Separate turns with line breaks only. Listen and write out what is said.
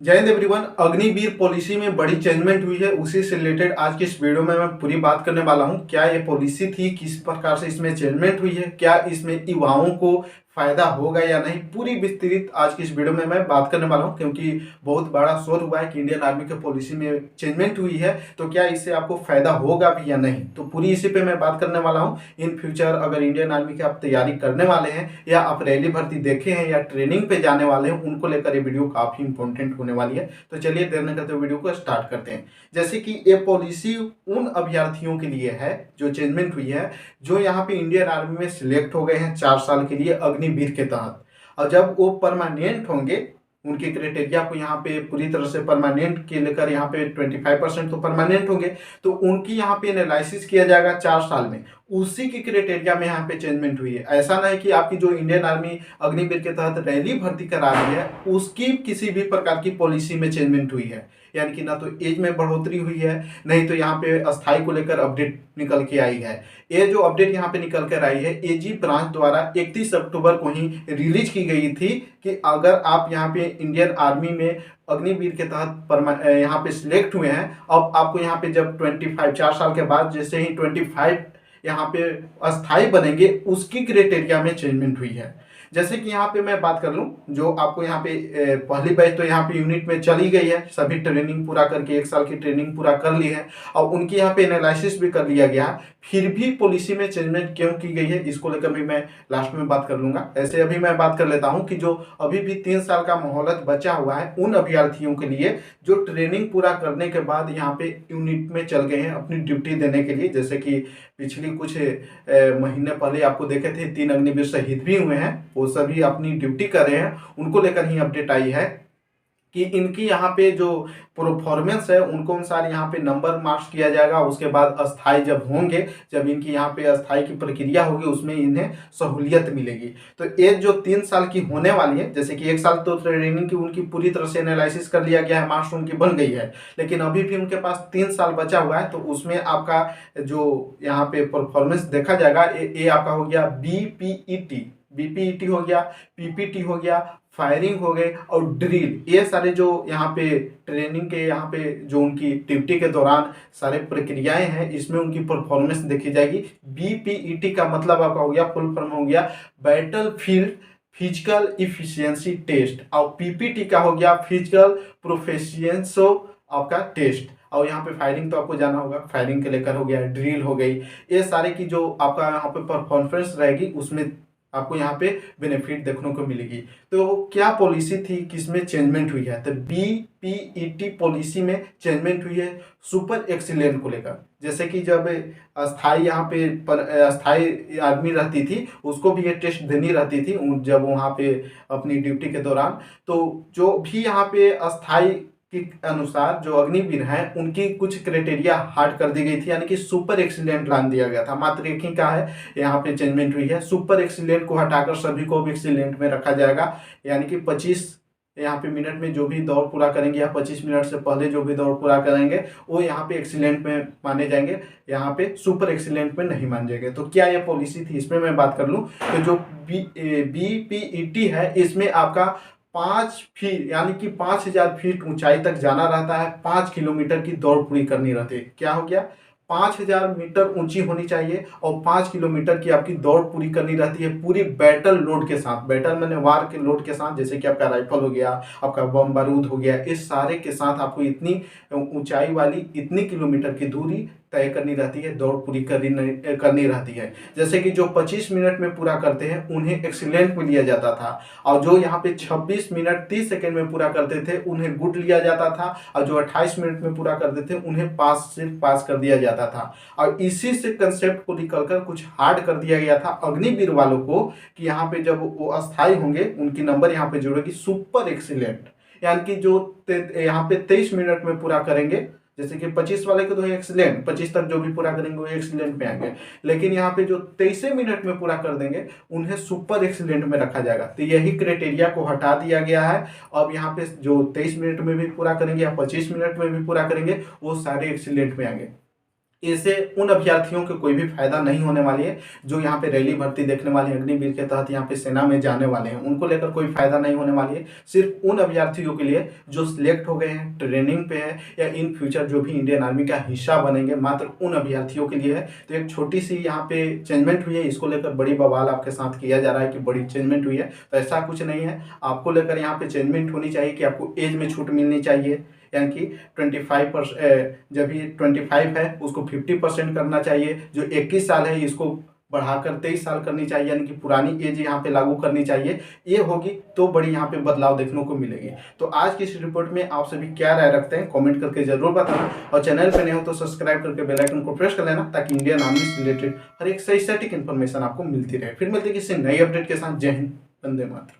जय Hind everyone. Agniveer policy में बड़ी चेंजमेंट हुई है, उसी से रिलेटेड आज की इस वीडियो में मैं पूरी बात करने वाला हूं। क्या ये पॉलिसी थी, किस प्रकार से इसमें चेंजमेंट हुई है, क्या इसमें युवाओं को फायदा होगा या नहीं, पूरी विस्तृत आज की इस वीडियो में मैं बात करने वाला हूं। क्योंकि बहुत बड़ा शोर हुआ है कि इंडियन आर्मी के पॉलिसी में चेंजमेंट हुई है, तो क्या इससे आपको फायदा होगा भी या नहीं, तो पूरी इसी पे मैं बात करने वाला हूं। इन फ्यूचर अगर इंडियन आर्मी की आप तैयारी करने वाले हैं या आप रैली भर्ती देखे हैं या ट्रेनिंग पे जाने वाले हैं, उनको लेकर ये वीडियो काफी इंपॉर्टेंट होने वाली है। तो चलिए देर न करते हुए वीडियो को स्टार्ट करते हैं। जैसे कि ये पॉलिसी उन अभ्यर्थियों के लिए है जो चेंजमेंट हुई है, जो यहाँ पे इंडियन आर्मी में सिलेक्ट हो गए हैं 4 साल के लिए अग्निवीर के तहत। और जब वो परमानेंट होंगे, उनके क्राइटेरिया को यहाँ पे पूरी तरह से परमानेंट के लेकर यहाँ पे 25% तो परमानेंट होंगे, तो उनकी यहाँ पे एनालिसिस किया जाएगा 4 साल में। उसी की क्राइटेरिया में यहाँ पे चेंजमेंट हुई है। ऐसा नहीं कि आपकी जो इंडियन आर्मी अग्निवीर के तहत रैली भर्ती करा रही है उसकी किसी भी प्रकार की पॉलिसी में चेंजमेंट हुई है। यानी कि ना तो एज में बढ़ोतरी हुई है, नहीं तो यहाँ पे अस्थाई को लेकर अपडेट निकल के आई है। ये जो अपडेट यहाँ पे निकल कर आई है, एजी ब्रांच द्वारा 31 अक्टूबर को ही रिलीज की गई थी कि अगर आप यहाँ पे इंडियन आर्मी में अग्निवीर के तहत यहाँ पे सिलेक्ट हुए हैं, अब आपको यहाँ पे जब 25 4 साल के बाद जैसे ही 25 यहाँ पे अस्थाई बनेंगे, उसकी क्राइटेरिया में चेंजमेंट हुई है। जैसे कि यहाँ पे मैं बात कर लूँ, जो आपको यहाँ पे पहली बैच तो यहाँ पे यूनिट में चली गई है, सभी ट्रेनिंग पूरा करके 1 साल की ट्रेनिंग पूरा कर ली है और उनकी यहाँ पे एनालिसिस भी कर लिया गया है। फिर भी पॉलिसी में चेंजमेंट क्यों की गई है, इसको लेकर भी मैं लास्ट में बात कर लूंगा। ऐसे अभी मैं बात कर लेता हूँ कि जो अभी भी 3 साल का मोहलत बचा हुआ है उन अभ्यर्थियों के लिए जो ट्रेनिंग पूरा करने के बाद यहाँ पे यूनिट में चल गए हैं अपनी ड्यूटी देने के लिए। जैसे कि पिछली कुछ महीने पहले आपको देखे थे 3 अग्निवीर शहीद भी हुए हैं, वो सभी अपनी ड्यूटी कर रहे हैं। उनको लेकर ही अपडेट आई है कि इनकी यहाँ पे जो परफॉर्मेंस है उनको अनुसार यहाँ पे नंबर मार्क्स किया जाएगा। उसके बाद अस्थाई जब होंगे, जब इनकी यहाँ पे अस्थाई की प्रक्रिया होगी, उसमें इन्हें सहूलियत मिलेगी। तो एज जो 3 साल की होने वाली है, जैसे कि 1 साल तो ट्रेनिंग की उनकी पूरी तरह से एनालिसिस कर लिया गया है, मार्क्स उनकी बन गई है, लेकिन अभी भी उनके पास 3 साल बचा हुआ है। तो उसमें आपका जो यहाँ पे परफॉर्मेंस देखा जाएगा, ये आपका हो गया बीपीईटी हो गया, पीपीटी हो गया, फायरिंग हो गए और ड्रिल। ये सारे जो यहाँ पे ट्रेनिंग के यहाँ पे जो उनकी ड्यूटी के दौरान सारे प्रक्रियाएं हैं, इसमें उनकी परफॉर्मेंस देखी जाएगी। बीपीईटी का मतलब आपका हो गया, फुल फॉर्म हो गया battle field physical efficiency test, और पीपीटी का हो गया फिजिकल प्रोफिशिएंसी आपका टेस्ट। और यहाँ पे फायरिंग तो आपको जाना होगा, फायरिंग के लेकर हो गया, ड्रिल हो गई। ये सारे की जो आपका यहाँ पे परफॉर्मेंस रहेगी, उसमें आपको यहाँ पे बेनिफिट देखने को मिलेगी। तो क्या पॉलिसी थी, किसमें चेंजमेंट हुई है, तो बीपीईटी पॉलिसी में चेंजमेंट हुई है सुपर एक्सीलेंट को लेकर। जैसे कि जब अस्थाई यहाँ पे अस्थाई आर्मी रहती थी, उसको भी ये टेस्ट देनी रहती थी जब वहाँ पे अपनी ड्यूटी के दौरान। तो जो भी यहाँ पे अस्थाई के अनुसार जो अग्निवीर हैं, उनकी कुछ क्राइटेरिया हार्ड कर दी गई थी, यानी कि सुपर एक्सीलेंट लान दिया गया था। मात्र एक ही का है यहाँ पे चेंजमेंट हुई है, सुपर एक्सीलेंट को हटाकर सभी को भी एक्सीलेंट में रखा जाएगा। यानी कि 25 यहाँ पे मिनट में जो भी दौड़ पूरा करेंगे या 25 मिनट से पहले जो भी दौड़ पूरा करेंगे, वो यहाँ पे एक्सीलेंट में माने जाएंगे, यहाँ पे सुपर एक्सीलेंट में नहीं मान जाएंगे। तो क्या ये पॉलिसी थी, इसमें मैं बात कर लूँ तो जो बीपीईटी है, इसमें आपका 5 फीट यानी कि 5000 फीट ऊंचाई तक जाना रहता है, 5 किलोमीटर की दौड़ पूरी करनी रहती है। क्या हो गया, 5000 मीटर ऊंची होनी चाहिए और 5 किलोमीटर की आपकी दौड़ पूरी करनी रहती है, पूरी बैटल लोड के साथ। बैटल मैंने वार के लोड के साथ, जैसे कि आपका राइफल हो गया, आपका बम बारूद हो गया, इस सारे के साथ आपको इतनी ऊंचाई वाली इतनी किलोमीटर की दूरी तय करनी रहती है, दौड़ पूरी करनी रहती है। जैसे कि जो 25 मिनट में पूरा करते हैं उन्हें एक्सीलेंट में लिया जाता था, और जो यहाँ पे 26 मिनट 30 सेकेंड में पूरा करते थे उन्हें गुड लिया जाता था, और जो 28 मिनट में पूरा करते थे उन्हें सिर्फ पास कर दिया जाता था। और इसी से कंसेप्ट को निकलकर कुछ हार्ड कर दिया गया था अग्निवीर वालों को, कि यहाँ पे जब वो अस्थाई होंगे उनकी नंबर यहाँ पे जुड़ेगी सुपर एक्सीलेंट। यानी कि जो यहाँ पे 23 मिनट में पूरा करेंगे, जैसे कि 25 वाले को तो एक्सीलेंट, 25 तक जो भी पूरा करेंगे वो एक्सीलेंट में आएंगे, लेकिन यहाँ पे जो 23 मिनट में पूरा कर देंगे उन्हें सुपर एक्सीलेंट में रखा जाएगा। तो यही क्राइटेरिया को हटा दिया गया है। अब यहाँ पे जो 23 मिनट में भी पूरा करेंगे या 25 मिनट में भी पूरा करेंगे, वो सारे एक्सीलेंट में आएंगे। इससे उन अभ्यर्थियों को कोई भी फायदा नहीं होने वाली है जो यहाँ पे रैली भर्ती देखने वाले हैं, अग्निवीर के तहत यहाँ पे सेना में जाने वाले हैं, उनको लेकर कोई फायदा नहीं होने वाली है। सिर्फ उन अभ्यर्थियों के लिए जो सिलेक्ट हो गए हैं, ट्रेनिंग पे है या इन फ्यूचर जो भी इंडियन आर्मी का हिस्सा बनेंगे, मात्र उन अभ्यर्थियों के लिए है। तो एक छोटी सी यहाँ पे चेंजमेंट हुई है, इसको लेकर बड़ी बवाल आपके साथ किया जा रहा है कि बड़ी चेंजमेंट हुई है। तो ऐसा कुछ नहीं है। आपको लेकर यहाँ पे चेंजमेंट होनी चाहिए कि आपको एज में छूट मिलनी चाहिए, यानी कि 25%, जब ये 25 है उसको 50% करना चाहिए। जो 21 साल है इसको बढ़ाकर 23 साल करनी चाहिए, यानी कि पुरानी एज यहाँ पे लागू करनी चाहिए। ये होगी तो बड़ी यहाँ पे बदलाव देखने को मिलेगी। तो आज की इस रिपोर्ट में आप सभी क्या राय रखते हैं कमेंट करके जरूर बताना, और चैनल पे नए हो तो सब्सक्राइब करके बेल आइकन को प्रेस कर लेना, ताकि इंडियन आर्मी से रिलेटेड हर एक सही सटीक इन्फॉर्मेशन आपको मिलती रहे। फिर मिलते किसी नई अपडेट के साथ। जय हिंद, वंदे मातरम।